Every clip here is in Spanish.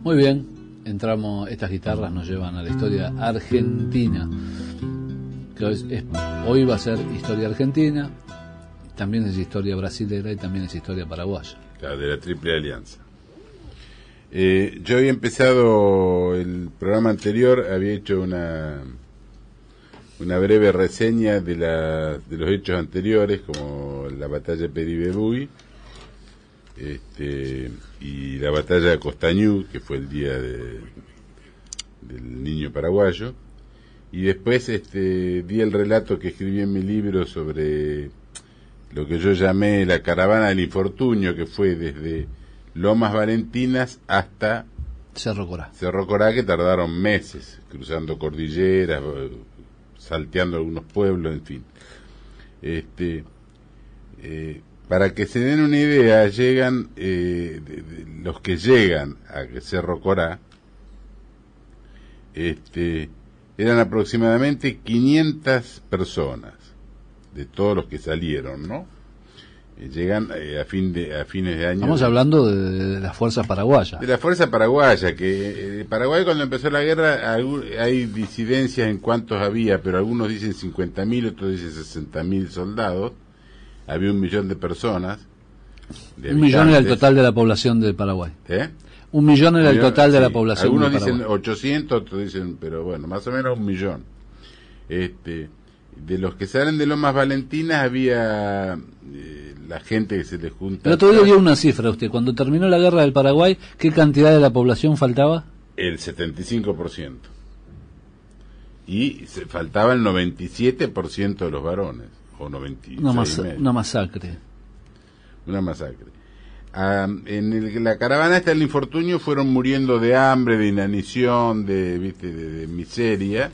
Muy bien, entramos, estas guitarras nos llevan a la historia argentina, que hoy va a ser historia argentina, también es historia brasilera y también es historia paraguaya. Claro, de la Triple Alianza. Yo había empezado el programa anterior, había hecho una breve reseña de los hechos anteriores, como la batalla de Peribebuy, y la batalla de Costañú, que fue el día del niño paraguayo, y después di el relato que escribí en mi libro sobre lo que yo llamé la caravana del infortunio, que fue desde Lomas Valentinas hasta Cerro Corá, que tardaron meses, cruzando cordilleras, salteando algunos pueblos, en fin. Para que se den una idea, llegan los que llegan a Cerro Corá, eran aproximadamente 500 personas de todos los que salieron, ¿no? Llegan a fines de año. Estamos hablando de las fuerzas paraguayas. De la fuerza paraguaya, que Paraguay cuando empezó la guerra hay disidencias en cuántos había, pero algunos dicen 50.000, otros dicen 60.000 soldados. Había 1 millón de personas. 1 millón era el total de la población de Paraguay. 1 millón era el total de la población de Paraguay. Algunos dicen 800, otros dicen, pero bueno, más o menos 1 millón. De los que salen de Lomas Valentinas había la gente que se les junta. Pero todavía dio una cifra usted. Cuando terminó la guerra del Paraguay, ¿qué cantidad de la población faltaba? El 75%. Y faltaba el 97% de los varones. O 96. Una masacre. Una masacre. En la caravana esta del infortunio fueron muriendo de hambre, de inanición, de miseria,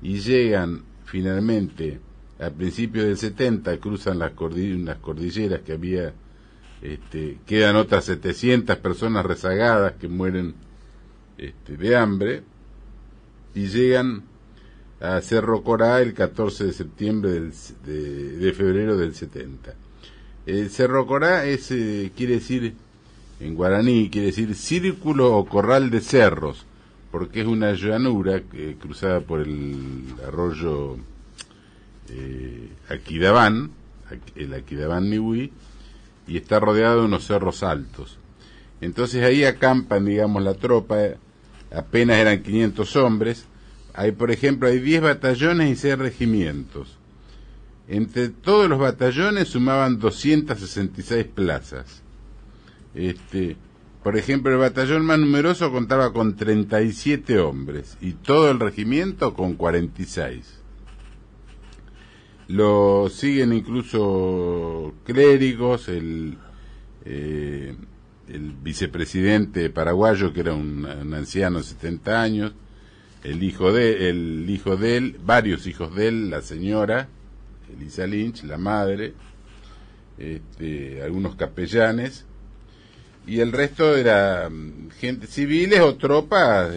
y llegan finalmente a principios del 70, cruzan unas cordilleras que había, quedan otras 700 personas rezagadas que mueren de hambre, y llegan a Cerro Corá el 14 de septiembre de febrero del 70. Cerro Corá quiere decir, en guaraní, quiere decir círculo o corral de cerros, porque es una llanura cruzada por el arroyo Aquidabán, el Aquidabán Nihuí, y está rodeado de unos cerros altos. Entonces ahí acampan, digamos, la tropa, apenas eran 500 hombres. Por ejemplo, hay 10 batallones y 6 regimientos. Entre todos los batallones sumaban 266 plazas. Por ejemplo, el batallón más numeroso contaba con 37 hombres y todo el regimiento con 46. Lo siguen incluso clérigos, el vicepresidente paraguayo, que era un anciano de 70 años, el hijo de él, varios hijos de él, la señora Elisa Lynch, la madre, algunos capellanes, y el resto era gente civiles o tropas,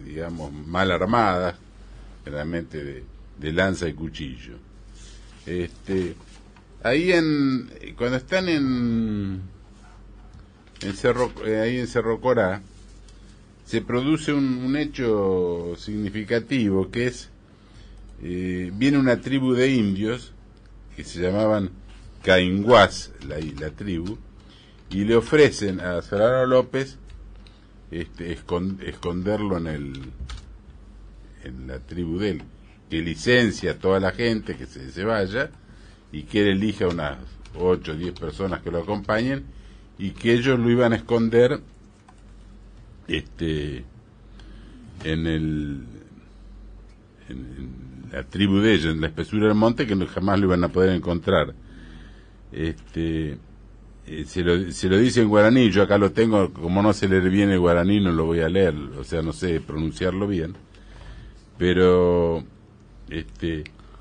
digamos, mal armadas, generalmente de lanza y cuchillo. Ahí cuando están en Cerro Corá, se produce un hecho significativo, que es, viene una tribu de indios que se llamaban Cainguás, la tribu, y le ofrecen a Solano López esconderlo en la tribu de él, que licencia a toda la gente que se vaya, y que él elija unas 8 o 10 personas que lo acompañen, y que ellos lo iban a esconder en la tribu de ellos, en la espesura del monte, que jamás lo iban a poder encontrar. Se lo dice en guaraní, yo acá lo tengo, como no sé leer bien el guaraní, no lo voy a leer, o sea, no sé pronunciarlo bien, pero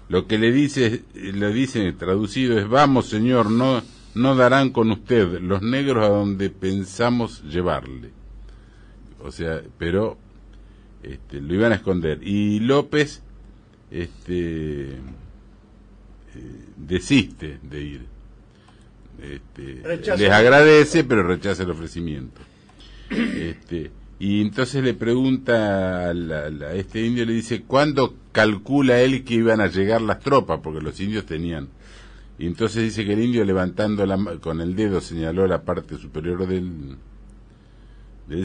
lo que le dicen traducido es: vamos, señor, no darán con usted los negros a donde pensamos llevarle. O sea, pero lo iban a esconder, y López desiste de ir. Les agradece, pero rechaza el ofrecimiento. Y entonces le pregunta a este indio, le dice, ¿cuándo calcula él que iban a llegar las tropas? Porque los indios tenían. Y entonces dice que el indio, levantando con el dedo, señaló la parte superior del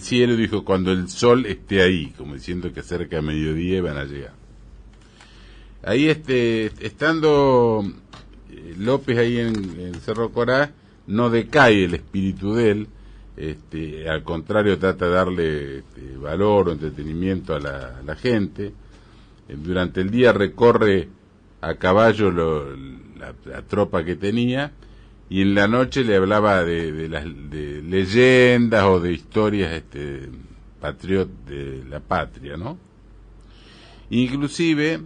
cielo, y dijo, cuando el sol esté ahí, como diciendo que cerca de mediodía van a llegar. Ahí estando López ahí en el Cerro Corá, no decae el espíritu de él, al contrario trata de darle valor o entretenimiento a la gente. Durante el día recorre a caballo la tropa que tenía, y en la noche le hablaba de leyendas o de historias de la patria, ¿no? Inclusive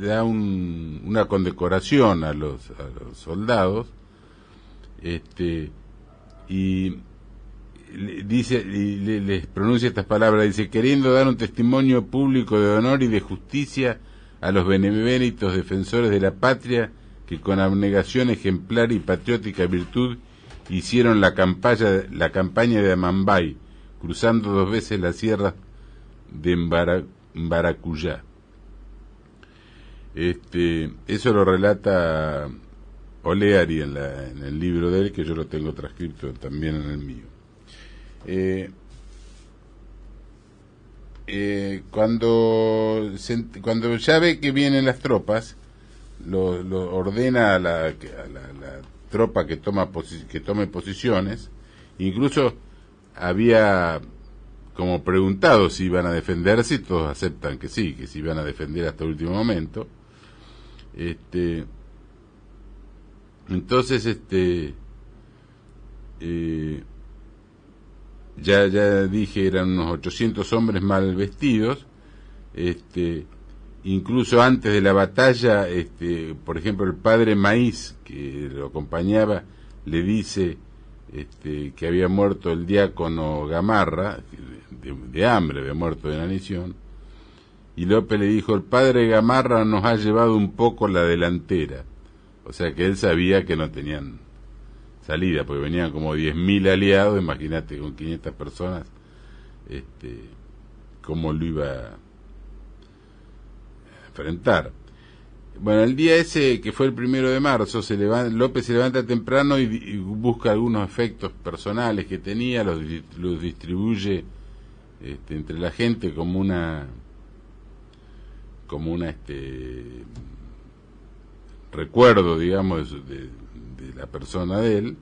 da una condecoración a los soldados, y les pronuncia estas palabras, dice, queriendo dar un testimonio público de honor y de justicia a los beneméritos defensores de la patria que con abnegación ejemplar y patriótica virtud hicieron la campaña de Amambay, cruzando 2 veces la sierra de Mbaracuyá. Eso lo relata Oleari en el libro de él, que yo lo tengo transcrito también en el mío. Cuando ya ve que vienen las tropas, lo ordena a la tropa que tome posiciones. Incluso había como preguntado si iban a defenderse, y todos aceptan que sí, que se iban a defender hasta el último momento. Entonces ya dije, eran unos 800 hombres mal vestidos. Incluso antes de la batalla, por ejemplo, el padre Maíz, que lo acompañaba, le dice que había muerto el diácono Gamarra, de hambre, había muerto de inanición, y López le dijo, el padre Gamarra nos ha llevado un poco la delantera. O sea que él sabía que no tenían salida, porque venían como 10.000 aliados, imagínate, con 500 personas, cómo lo iba a enfrentar. Bueno, el día ese, que fue el 1 de marzo, López se levanta temprano y busca algunos efectos personales que tenía, los distribuye entre la gente como una recuerdo, digamos, de la persona de él.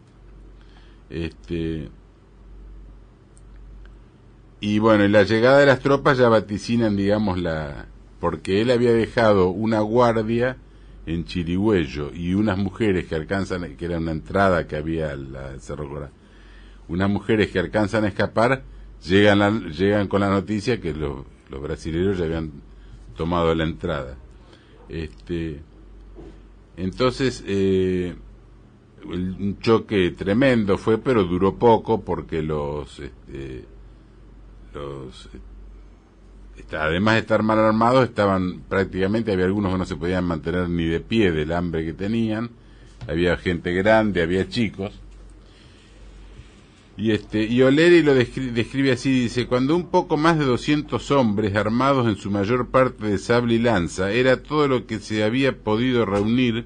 Y bueno, en la llegada de las tropas ya vaticinan, digamos, porque él había dejado una guardia en Chirigüello y unas mujeres que era una entrada que había al Cerro Corá, unas mujeres que alcanzan a escapar, llegan con la noticia que los brasileños ya habían tomado la entrada. Entonces, un choque tremendo fue, pero duró poco, porque además de estar mal armados, estaban prácticamente, había algunos que no se podían mantener ni de pie del hambre que tenían, había gente grande, había chicos. Y Oleri lo describe así, dice, cuando un poco más de 200 hombres, armados en su mayor parte de sable y lanza, era todo lo que se había podido reunir,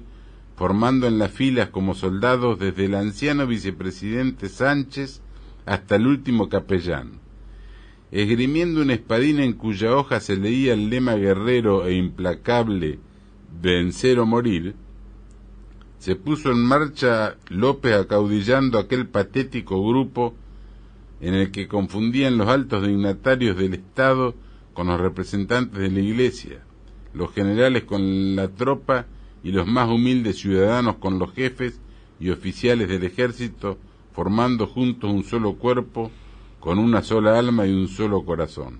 formando en las filas como soldados desde el anciano vicepresidente Sánchez hasta el último capellán. Esgrimiendo una espadina en cuya hoja se leía el lema guerrero e implacable, vencer o morir, se puso en marcha López acaudillando aquel patético grupo en el que confundían los altos dignatarios del Estado con los representantes de la Iglesia, los generales con la tropa y los más humildes ciudadanos con los jefes y oficiales del ejército, formando juntos un solo cuerpo, con una sola alma y un solo corazón.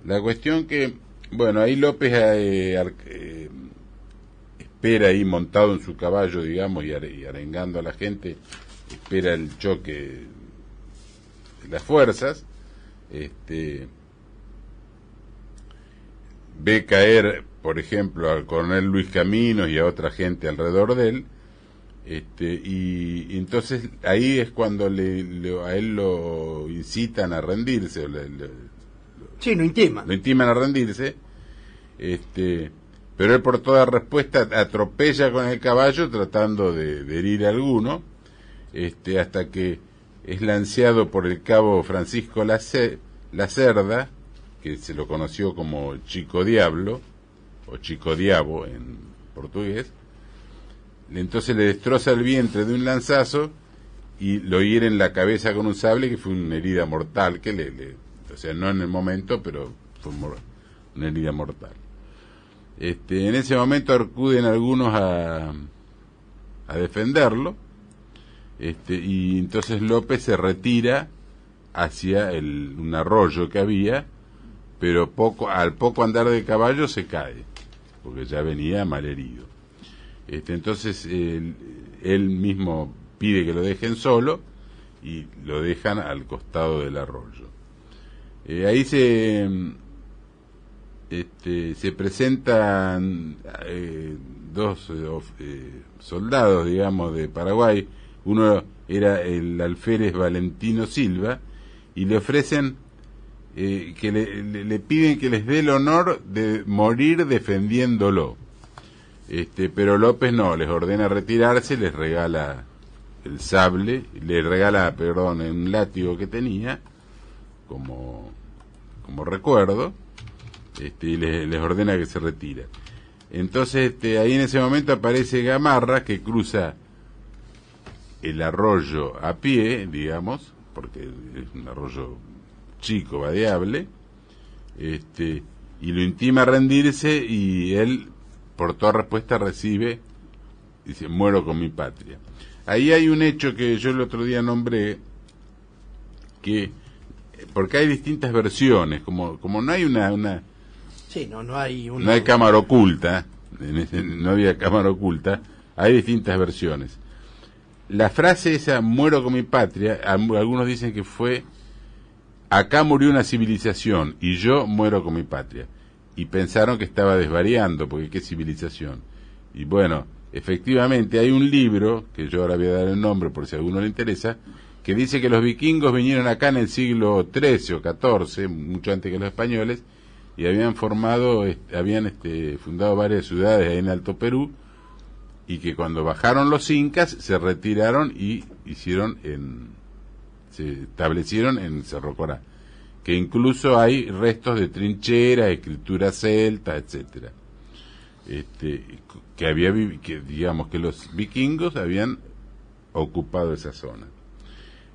La cuestión que, bueno, ahí López espera ahí montado en su caballo, digamos, y arengando a la gente, espera el choque de las fuerzas, ve caer, por ejemplo, al coronel Luis Caminos y a otra gente alrededor de él, Y entonces ahí es cuando a él lo incitan a rendirse, sí, lo intiman a rendirse, pero él por toda respuesta atropella con el caballo tratando de herir a alguno, hasta que es lanceado por el cabo Francisco Lacerda, que se lo conoció como Chico Diablo o Chico Diabo en portugués. Entonces le destroza el vientre de un lanzazo y lo hiere en la cabeza con un sable, que fue una herida mortal, o sea, no en el momento, pero fue una herida mortal. En ese momento acuden algunos a defenderlo, y entonces López se retira hacia un arroyo que había, pero al poco andar de caballo se cae, porque ya venía mal herido. Entonces él mismo pide que lo dejen solo y lo dejan al costado del arroyo. Ahí se presentan dos soldados, digamos, de Paraguay. Uno era el alférez Valentino Silva, y le ofrecen que le piden que les dé el honor de morir defendiéndolo. Pero López no, les ordena retirarse, les regala el sable, les regala, un látigo que tenía como recuerdo, y les ordena que se retira. Entonces ahí en ese momento aparece Gamarra, que cruza el arroyo a pie, digamos, porque es un arroyo chico, vadeable, y lo intima a rendirse, y él por toda respuesta dice: muero con mi patria. Ahí hay un hecho que yo el otro día nombré, porque hay distintas versiones, como no hay sí, no hay cámara oculta, no había cámara oculta, hay distintas versiones. La frase esa, muero con mi patria, algunos dicen que fue: acá murió una civilización y yo muero con mi patria. Y pensaron que estaba desvariando, porque qué civilización. Y bueno, efectivamente hay un libro, que yo ahora voy a dar el nombre por si a alguno le interesa, que dice que los vikingos vinieron acá en el siglo XIII o XIV, mucho antes que los españoles, y habían fundado varias ciudades ahí en Alto Perú, y que cuando bajaron los incas se retiraron y se establecieron en Cerro Corá, que incluso hay restos de trincheras, escritura celta, etcétera, que digamos que los vikingos habían ocupado esa zona.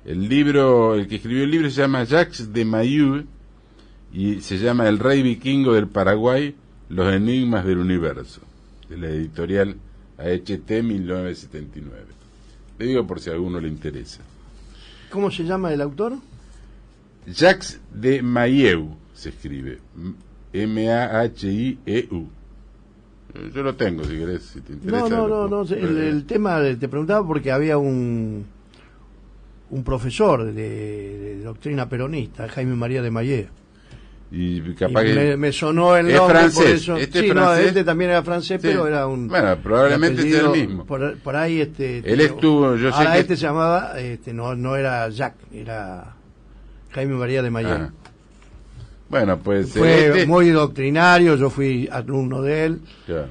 El que escribió el libro se llama Jacques de Mailloux, y se llama El rey vikingo del Paraguay, los enigmas del universo, de la editorial AHT 1979. Le digo por si a alguno le interesa. ¿Cómo se llama el autor? Jacques de Mailloux se escribe, Mahieu. Yo lo tengo, si querés, si te interesa. No. El tema te preguntaba porque había un profesor de doctrina peronista, Jaime María de Maillet. Y capaz que me sonó el nombre, francés. Por eso. Francés. Este también era francés, sí. Pero era un... Bueno, probablemente sea el mismo. Por ahí él estuvo, yo sé que... se llamaba, no era Jacques, era Jaime María de Maillet. Ajá. Bueno, pues... Fue muy doctrinario, yo fui alumno de él, claro.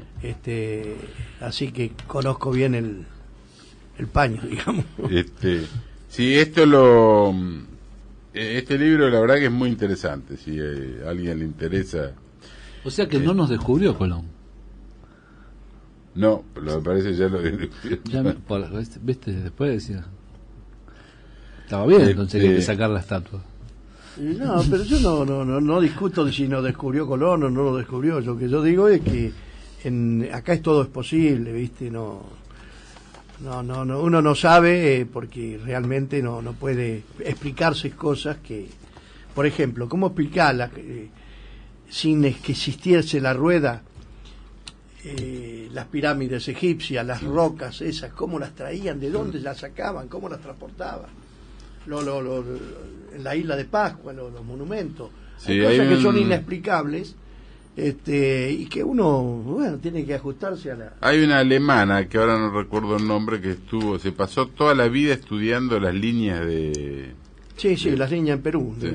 Así que conozco bien el paño, digamos. Sí, este libro la verdad que es muy interesante, si a alguien le interesa. O sea que no nos descubrió Colón. No, pero me parece ya lo descubrió. ¿Viste? Después decía... Estaba bien, entonces hay que sacar la estatua. No, pero yo no discuto de si nos descubrió Colón o no lo descubrió. Lo que yo digo es que acá todo es posible, ¿viste? No, uno no sabe porque realmente no puede explicarse cosas que, por ejemplo, ¿cómo explicarlas sin que existiese la rueda? Las pirámides egipcias, las rocas esas, ¿cómo las traían? ¿De dónde las sacaban? ¿Cómo las transportaban? En la isla de Pascua, los monumentos. Sí, hay cosas que son inexplicables y que uno, bueno, tiene que ajustarse a la... Hay una alemana, que ahora no recuerdo el nombre, que se pasó toda la vida estudiando las líneas de... Sí, las líneas en Perú, Sí.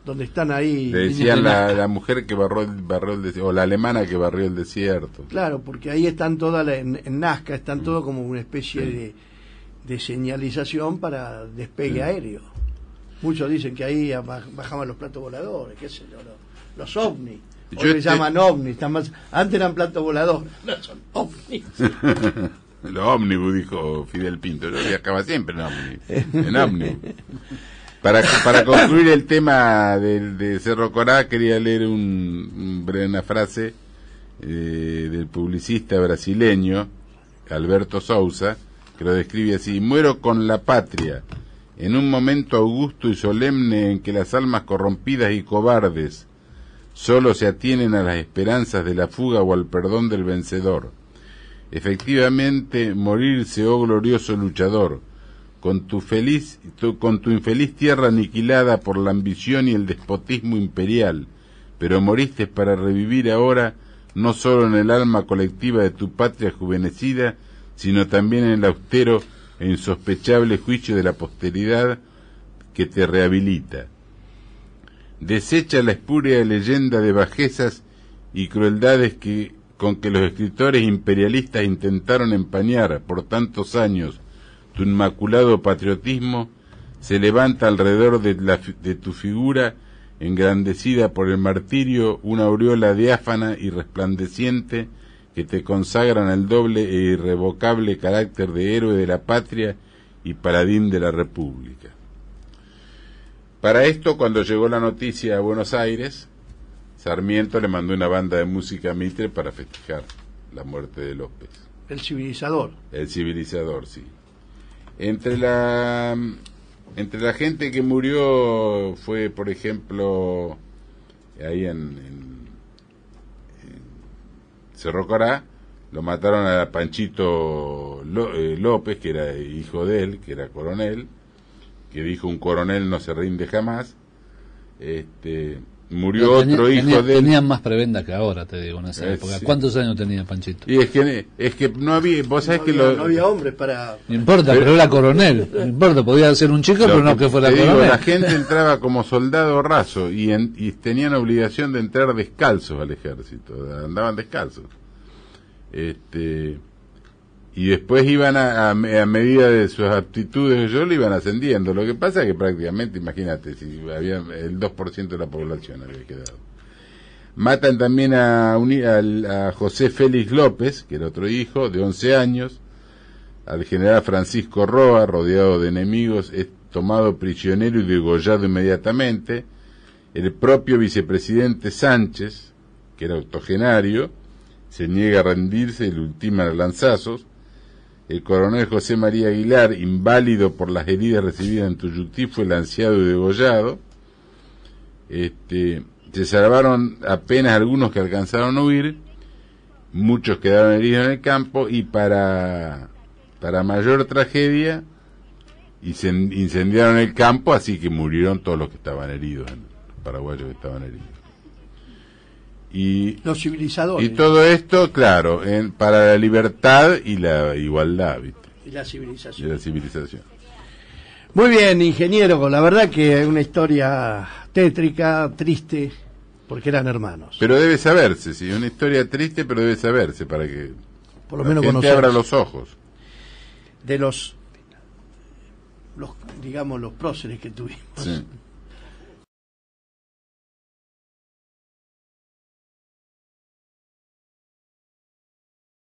donde están ahí... Le decían la mujer que barrió el desierto, o la alemana que barrió el desierto. Claro, porque ahí están todas, en Nazca, están todo como una especie de señalización para despegue aéreo. Muchos dicen que ahí bajaban los platos voladores, qué sé yo, los ovnis. Hoy le llaman ovnis, antes eran platos voladores, no son ovnis. Los ómnibus, dijo Fidel Pinto. Yo viajaba siempre en ómnibus. Para concluir el tema de Cerro Corá, quería leer una frase del publicista brasileño Alberto Souza, que lo describe así: muero con la patria, en un momento augusto y solemne en que las almas corrompidas y cobardes solo se atienen a las esperanzas de la fuga o al perdón del vencedor. Efectivamente, morirse, oh glorioso luchador, con tu infeliz tierra aniquilada por la ambición y el despotismo imperial, pero moriste para revivir ahora no solo en el alma colectiva de tu patria juvenecida, sino también en el austero e insospechable juicio de la posteridad que te rehabilita. Desecha la espúrea leyenda de bajezas y crueldades con que los escritores imperialistas intentaron empañar por tantos años tu inmaculado patriotismo, se levanta alrededor de tu figura, engrandecida por el martirio, una aureola diáfana y resplandeciente que te consagran el doble e irrevocable carácter de héroe de la patria y paladín de la República. Para esto, cuando llegó la noticia a Buenos Aires, Sarmiento le mandó una banda de música a Mitre para festejar la muerte de López. El civilizador. El civilizador, sí. Entre la gente que murió fue, por ejemplo, ahí en Cerro Corá, lo mataron a Panchito López, que era hijo de él, que era coronel, que dijo: un coronel no se rinde jamás. Murió otro hijo de él. Tenían más prebenda que ahora, te digo, en esa época. Sí. ¿Cuántos años tenía Panchito? Y es que no había, vos sabés que no había hombres para... No importa, pero era coronel. No importa, podía ser un chico, pero no que fuera coronel. La gente entraba como soldado raso y tenían obligación de entrar descalzos al ejército. Andaban descalzos. Y después iban a medida de sus aptitudes, le iban ascendiendo. Lo que pasa es que prácticamente, imagínate, si había el 2% de la población había quedado. Matan también a José Félix López, que era otro hijo, de 11 años, al general Francisco Roa, rodeado de enemigos, es tomado prisionero y degollado inmediatamente. El propio vicepresidente Sánchez, que era octogenario, se niega a rendirse y lo ultiman a lanzazos. El coronel José María Aguilar, inválido por las heridas recibidas en Tuyutí, fue lanceado y degollado. Se salvaron apenas algunos que alcanzaron a huir, muchos quedaron heridos en el campo, y para mayor tragedia incendiaron el campo, así que murieron todos los que estaban heridos, los paraguayos que estaban heridos. Y los civilizadores. Y todo esto, claro, para la libertad y la igualdad, ¿viste? Y la civilización. Y la civilización. Muy bien, ingeniero, la verdad que es una historia tétrica, triste, porque eran hermanos. Pero debe saberse, sí, una historia triste, pero debe saberse para que por lo la menos gente abra los ojos. De los digamos, los próceres que tuvimos. Sí.